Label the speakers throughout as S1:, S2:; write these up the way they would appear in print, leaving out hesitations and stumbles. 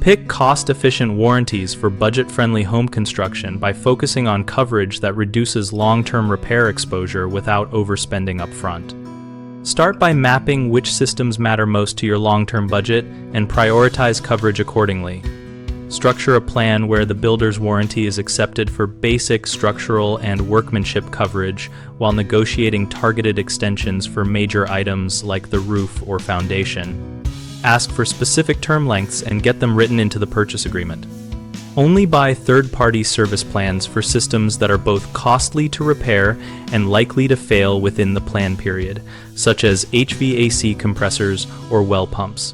S1: Pick cost-efficient warranties for budget-friendly home construction by focusing on coverage that reduces long-term repair exposure without overspending upfront. Start by mapping which systems matter most to your long-term budget and prioritize coverage accordingly. Structure a plan where the builder's warranty is accepted for basic structural and workmanship coverage while negotiating targeted extensions for major items like the roof or foundation. Ask for specific term lengths and get them written into the purchase agreement. Only buy third-party service plans for systems that are both costly to repair and likely to fail within the plan period, such as HVAC compressors or well pumps.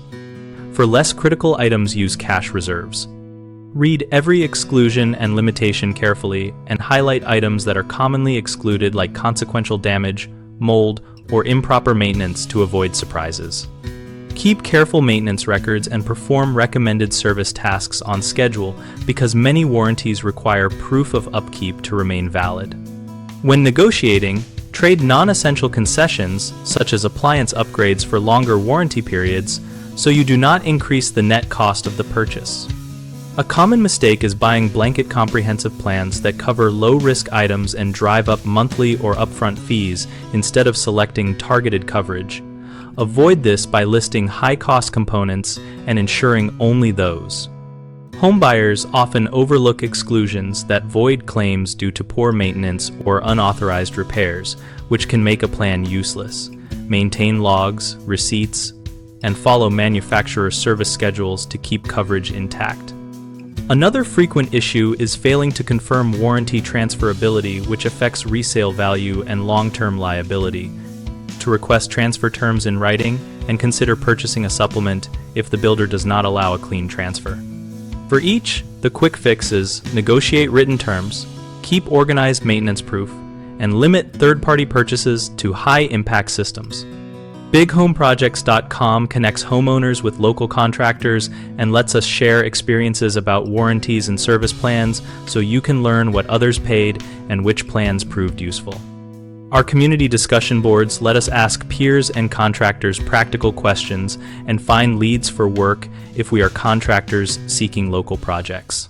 S1: For less critical items, use cash reserves. Read every exclusion and limitation carefully and highlight items that are commonly excluded, like consequential damage, mold, or improper maintenance, to avoid surprises. Keep careful maintenance records and perform recommended service tasks on schedule because many warranties require proof of upkeep to remain valid. When negotiating, trade non-essential concessions such as appliance upgrades for longer warranty periods so you do not increase the net cost of the purchase. A common mistake is buying blanket comprehensive plans that cover low-risk items and drive up monthly or upfront fees instead of selecting targeted coverage. Avoid this by listing high-cost components and ensuring only those. Homebuyers often overlook exclusions that void claims due to poor maintenance or unauthorized repairs, which can make a plan useless. Maintain logs, receipts, and follow manufacturer service schedules to keep coverage intact. Another frequent issue is failing to confirm warranty transferability, which affects resale value and long-term liability. To request transfer terms in writing and consider purchasing a supplement if the builder does not allow a clean transfer. For each, the quick fix is negotiate written terms, keep organized maintenance proof, and limit third-party purchases to high-impact systems. BigHomeProjects.com connects homeowners with local contractors and lets us share experiences about warranties and service plans so you can learn what others paid and which plans proved useful. Our community discussion boards let us ask peers and contractors practical questions and find leads for work if we are contractors seeking local projects.